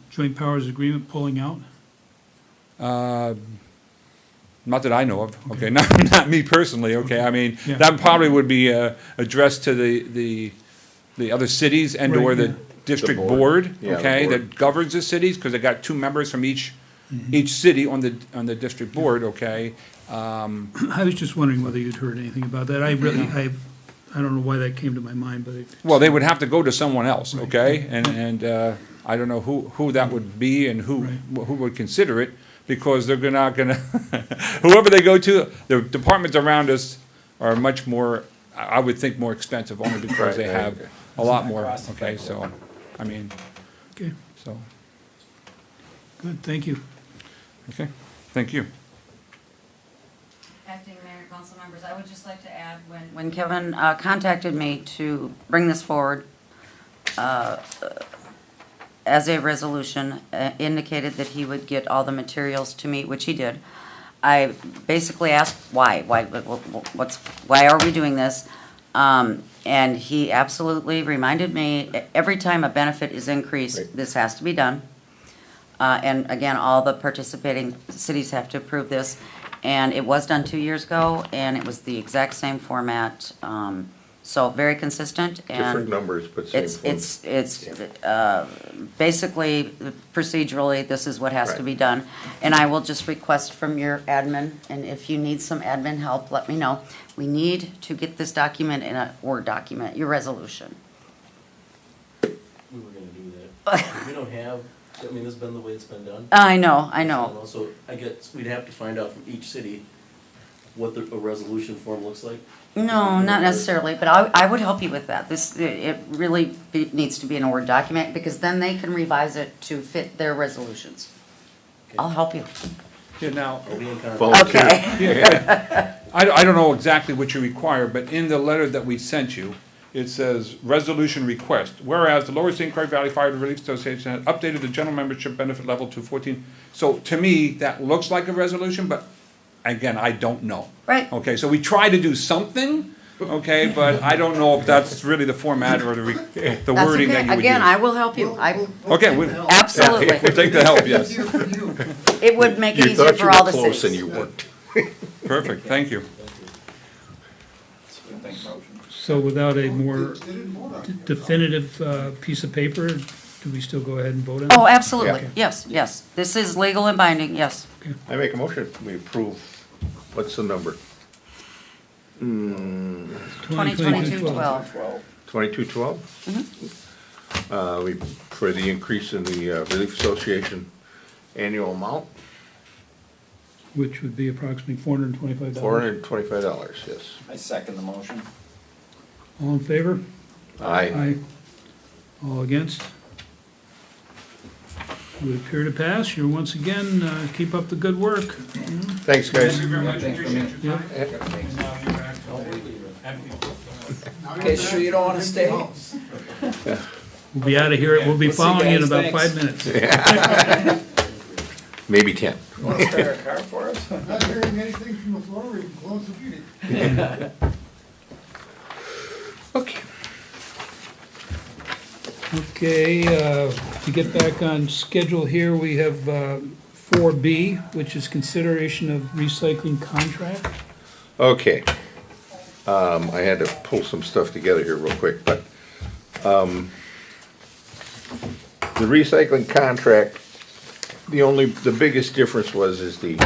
joint powers agreement pulling out? Not that I know of, okay, not me personally, okay, I mean, Yeah. that probably would be addressed to the other cities and or Right, the yeah. district The board, board. Yeah, the okay, board. that governs the cities, because they got 2 members from each city on the district board, okay? I was just wondering whether you'd heard anything about that. I don't know why that came to my mind, but it. Well, they would have to go to someone else, okay? And I don't know who that would be and who would consider it, because they're not gonna, whoever they go to, the departments around us are much more, I would think, more expensive, only because Right, they I have agree. a lot more, okay, so, I mean, Okay, so, good, thank you. okay, thank you. Acting Mayor and council members, I would just like to add, when Kevin contacted me to bring this forward as a resolution, indicated that he would get all the materials to me, which he did. I basically asked why are we doing this? And he absolutely reminded me, every time a benefit is increased, this has to be done. And again, all the participating cities have to approve this. And it was done 2 years ago, and it was the exact same format. So very consistent, Different and numbers, but same it's form. basically procedurally, this is what has to Right. be done. And I will just request from your admin, and if you need some admin help, let me know. We need to get this document in a Word document, your resolution. We were gonna do that. We don't have, I mean, this has been the way it's been done. I know. So I guess we'd have to find out from each city what a resolution form looks like? No, not necessarily, but I would help you with that. It really needs to be an Word document, because then they can revise it to fit their resolutions. I'll help you. Yeah, now, I'll be in contact. Volunteer. Okay. I don't know exactly what you require, but in the letter that we sent you, it says, resolution request. Whereas the Lower St. Croix Valley Fire Relief Association has updated the general membership benefit level to 14. So to me, that looks like a resolution, but again, I don't know. Right. Okay, so we try to do something, okay, but I don't know if that's really the format or the That's wording that okay. you would Again, use. I will help you. Okay, Absolutely. we'll take the help, yes. It would make it You easier thought you for were all the close and cities. you weren't. Perfect, thank you. So without a more definitive piece of paper, do we still go ahead and vote on it? Oh, absolutely. Yeah. Yes, yes. This is legal and binding, yes. I make a motion, we approve, what's the number? 2022-12. 2212? We, for the increase in the Relief Association annual amount, Which would be approximately $425. $425, yes. I second the motion. All in favor? Aye. All against? Would appear to pass. You're once again, keep up the good work. Thanks, guys. Yep. Okay, sure you don't wanna stay? We'll be out of here. We'll be We'll see, following you in guys. about Thanks. 5 minutes. Maybe 10. You wanna start a car for us? Not hearing anything from the floor, we can close the meeting. Okay. Okay, to get back on schedule here, we have 4B, which is consideration of recycling contract. Okay. I had to pull some stuff together here real quick, but, the recycling contract, the biggest difference is the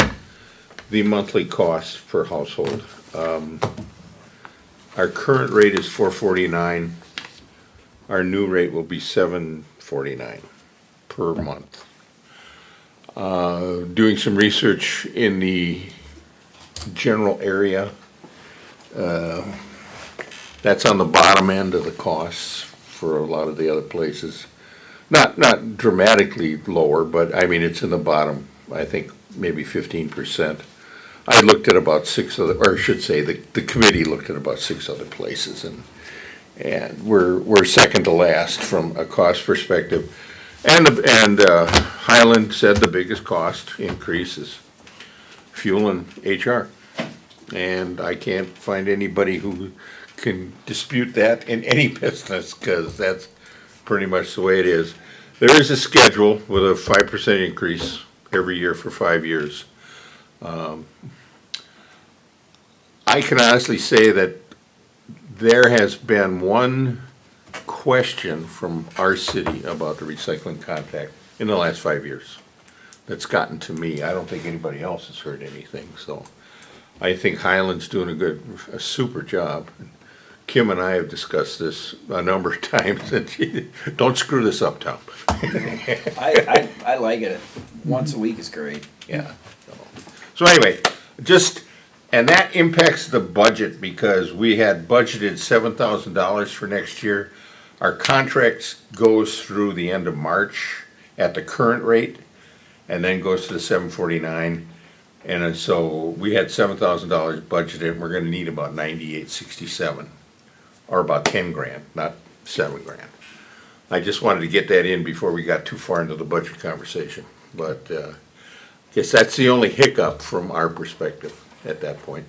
monthly cost per household. Our current rate is $449. Our new rate will be $749 per month. Doing some research in the general area, that's on the bottom end of the costs for a lot of the other places. Not dramatically lower, but I mean, it's in the bottom, I think maybe 15%. I looked at about six other, or I should say, the committee looked at about six other places, and we're second to last from a cost perspective. And Highland said the biggest cost increase is fuel and HR. And I can't find anybody who can dispute that in any business, because that's pretty much the way it is. There is a schedule with a 5% increase every year for 5 years. I can honestly say that there has been one question from our city about the recycling contract in the last 5 years that's gotten to me. I don't think anybody else has heard anything, so I think Highland's doing a super job. Kim and I have discussed this a number of times, and don't screw this up, Tom. I like it. Once a week is great. Yeah. So anyway, and that impacts the budget, because we had budgeted $7,000 for next year. Our contract goes through the end of March at the current rate, and then goes to the $749. And then so we had $7,000 budgeted, and we're gonna need about $98.67, or about 10 grand, not 7 grand. I just wanted to get that in before we got too far into the budget conversation, but, guess that's the only hiccup from our perspective at that point.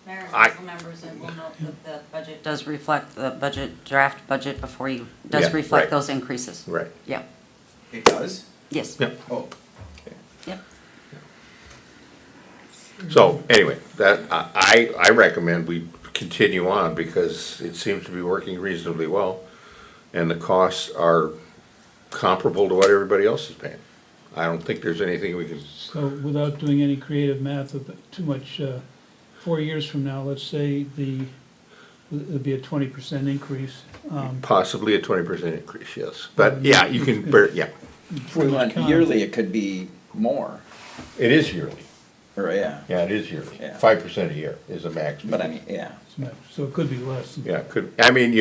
Mayor and council members, I will note that the budget does reflect the draft budget before you, Yeah, does reflect right. those increases. Right. Yeah, It does? yes, Yeah. Oh, yep. So anyway, I recommend we continue on, because it seems to be working reasonably well, and the costs are comparable to what everybody else is paying. I don't think there's anything we can, So without doing any creative math too much, 4 years from now, let's say it'd be a 20% increase. possibly a 20% increase, yes. But yeah, you can, yeah, if we went yearly, it could be more. it is yearly. Or, yeah, Yeah, it is yearly. Yeah. 5% a year is a max. but I mean, yeah. So it could be less. Yeah, I mean,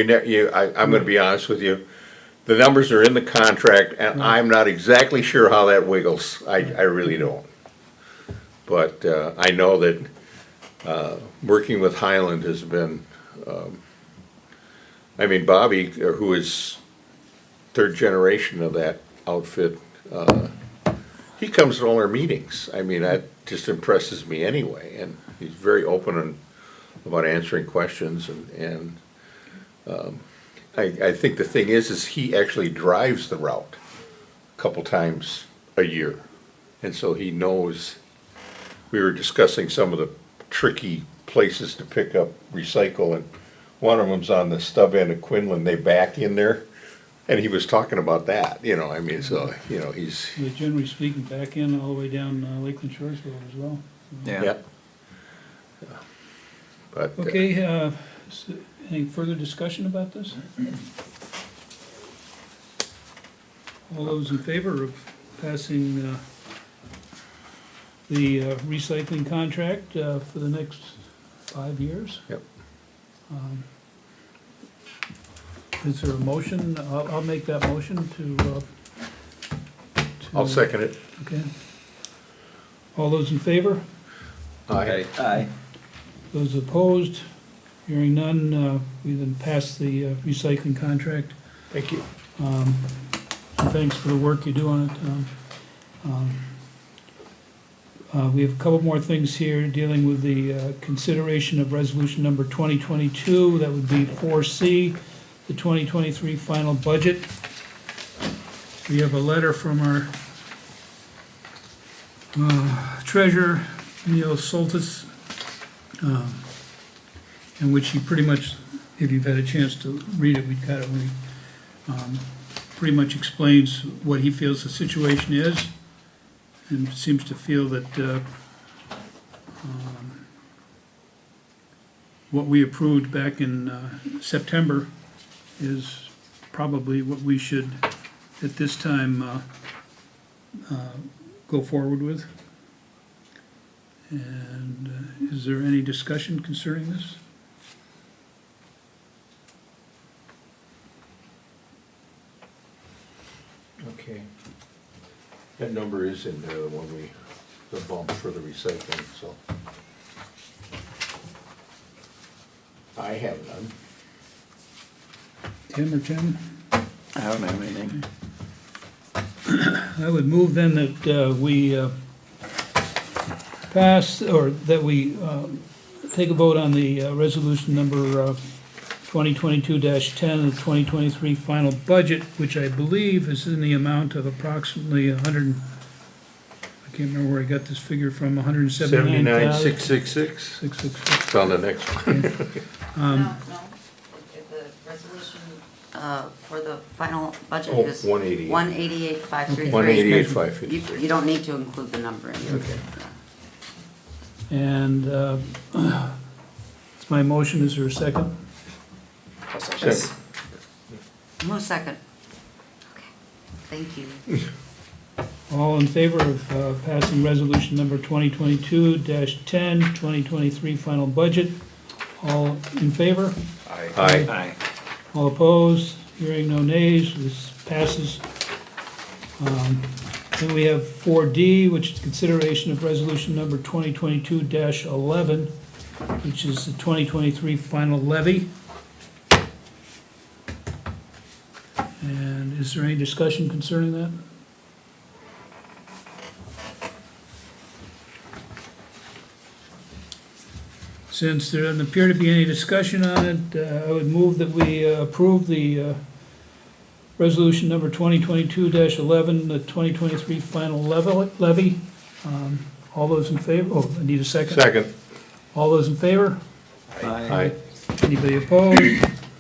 I'm gonna be honest with you, the numbers are in the contract, and I'm not exactly sure how that wiggles, I really don't. But, I know that, working with Highland has been, I mean, Bobby, who is third generation of that outfit, he comes to all our meetings, I mean, that just impresses me anyway, and he's very open about answering questions, and I think the thing is he actually drives the route a couple times a year. And so he knows, we were discussing some of the tricky places to pick up recycle, and one of them's on the stub end of Quinlan, they back in there, and he was talking about that, I mean, so, he's, But generally speaking, back in all the way down Lakeland Shores Road as well. yeah. But, Okay, any further discussion about this? All those in favor of passing the recycling contract for the next 5 years? Yep. Is there a motion? I'll make that motion to. I'll second it. Okay. All those in favor? Aye. Aye. Those opposed? Hearing none, we then pass the recycling contract. Thank you. And thanks for the work you do on it, Tom. We have a couple more things here dealing with the consideration of resolution number 2022. That would be 4C, the 2023 final budget. We have a letter from our treasurer, Neil Soltis, in which he pretty much, if you've had a chance to read it, we've got it, when he pretty much explains what he feels the situation is, and seems to feel that what we approved back in September is probably what we should, at this time, go forward with. And is there any discussion concerning this? Okay. That number is in there, the bump for the recycling, so. I have none. Tim or Jen? I don't have anything. I would move then that we pass, or that we take a vote on the resolution number 2022-10, the 2023 final budget, which I believe is in the amount of approximately 100, I can't remember where I got this figure from, 179,000. 79,666. 666. It's on the next one. No, the resolution for the final budget Oh, is 188. 188,533. 188,553. You don't need to include the number in here. Okay. And it's my motion, is there a second? Second. No second. Okay, thank you. All in favor of passing resolution number 2022-10, 2023 final budget? All in favor? Aye. Aye. All opposed? Hearing no nays, this passes. Then we have 4D, which is consideration of resolution number 2022-11, which is the 2023 final levy. And is there any discussion concerning that? Since there doesn't appear to be any discussion on it, I would move that we approve the resolution number 2022-11, the 2023 final levy. All those in favor, oh, I need a second. Second. All those in favor? Aye. Anybody opposed?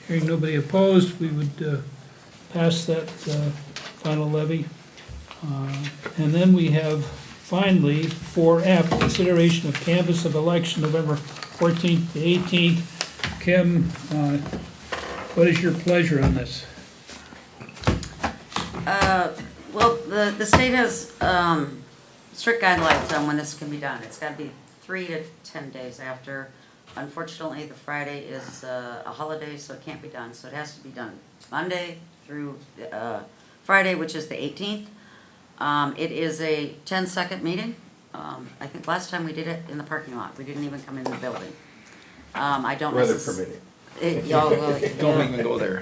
Hearing nobody opposed, we would pass that final levy. And then we have finally 4F, consideration of canvass of election November 14th to 18th. Kim, what is your pleasure on this? Well, the state has strict guidelines on when this can be done. It's gotta be 3 to 10 days after. Unfortunately, the Friday is a holiday, so it can't be done, so it has to be done Monday through, Friday, which is the 18th. It is a 10-second meeting. I think last time we did it in the parking lot. We didn't even come in the building. I don't Weather necess- permitting. Don't even go there.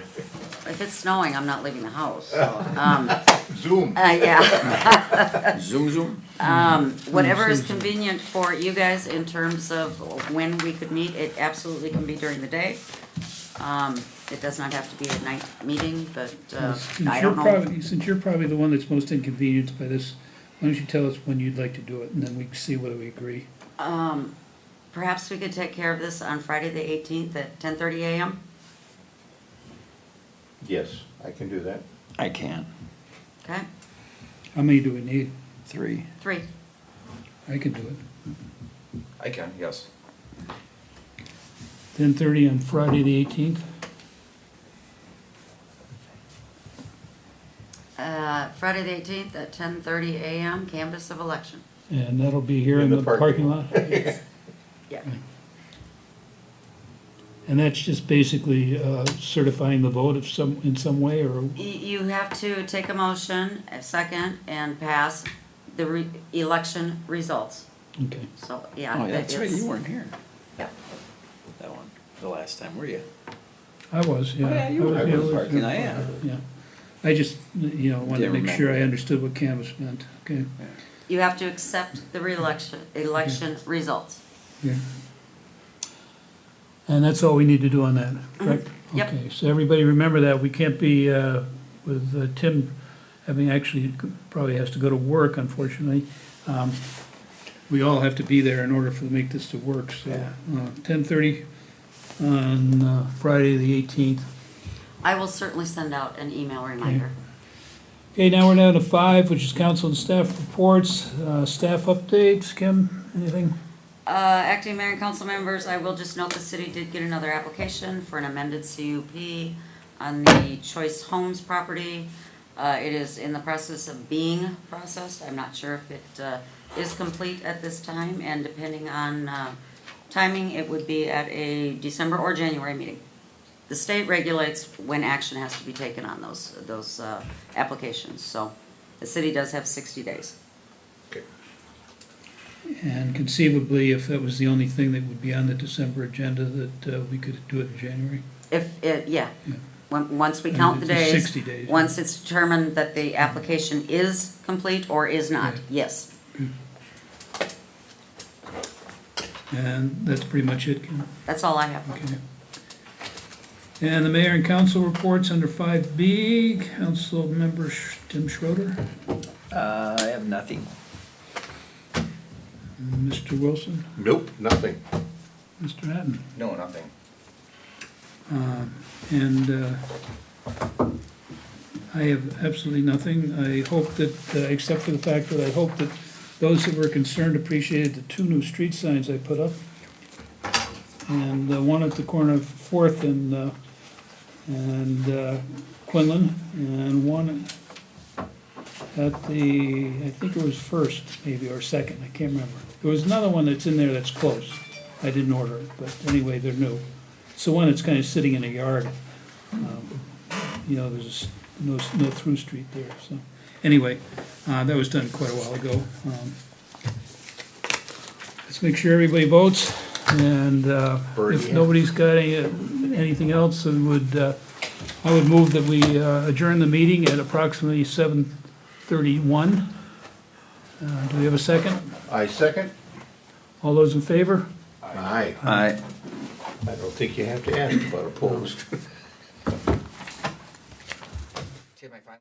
If it's snowing, I'm not leaving the house, so, Zoom. yeah. Zoom, zoom. Whatever is convenient for you guys in terms of when we could meet, it absolutely can be during the day. It does not have to be a night meeting, but, Since I you're don't know. probably, since you're probably the one that's most inconvenienced by this, why don't you tell us when you'd like to do it, and then we can see whether we agree. Perhaps we could take care of this on Friday the 18th at 10:30 a.m.? Yes, I can do that. I can. Okay, How many do we need? 3. 3. I can do it. I can, yes. 10:30 on Friday, the 18th? Friday the 18th at 10:30 a.m., canvass of election. And that'll be here in the parking lot? Yeah. And that's just basically certifying the vote of in some way, or? You have to take a motion, a second, and pass the election results. Okay. So, yeah. Oh, that's right, it's- you weren't here. Yeah. That one, the last time, were you? I was, yeah. Oh, yeah, you were. I was parking, I am. Yeah. I just, wanted to Didn't make sure I remember. understood what canvas meant, okay? You have to accept the election results. Yeah. And that's all we need to do on that, correct? Yep. Okay, so everybody remember that, we can't be, with Tim having actually, probably has to go to work, unfortunately. We all have to be there in order to make this to work, so, 10:30 on Friday, the 18th. I will certainly send out an email reminder. Okay, now we're down to 5, which is council and staff reports, staff updates, Kim, anything? Acting mayor and council members, I will just note the city did get another application for an amended CUP on the Choice Homes property. It is in the process of being processed. I'm not sure if it is complete at this time, and depending on timing, it would be at a December or January meeting. The state regulates when action has to be taken on those applications, so the city does have 60 days. And conceivably, if that was the only thing that would be on the December agenda, that we could do it in January. If it, yeah. Yeah. Once we count the It's days. 60 days. Once it's determined that the application is complete or is not, yes. And that's pretty much it, Kim. That's all I have. Okay. And the mayor and council reports under 5B, council member Tim Schroeder, I have nothing. Mr. Wilson, Nope, nothing. Mr. Hatton. No, nothing. And I have absolutely nothing. I hope that, except for the fact that I hope that those that were concerned appreciated the 2 new street signs I put up. And one at the corner of Fourth and Quinlan, and one at the, I think it was First, maybe, or Second, I can't remember. There was another one that's in there that's close. I didn't order it, but anyway, they're new. It's the one that's kind of sitting in a yard. There's no through street there, so. Anyway, that was done quite a while ago. Let's make sure everybody votes, and if nobody's got anything else, I would move that we adjourn the meeting at approximately 7:31. Do we have a second? I second. All those in favor? Aye. I. I don't think you have to ask about opposed. Tim, I find-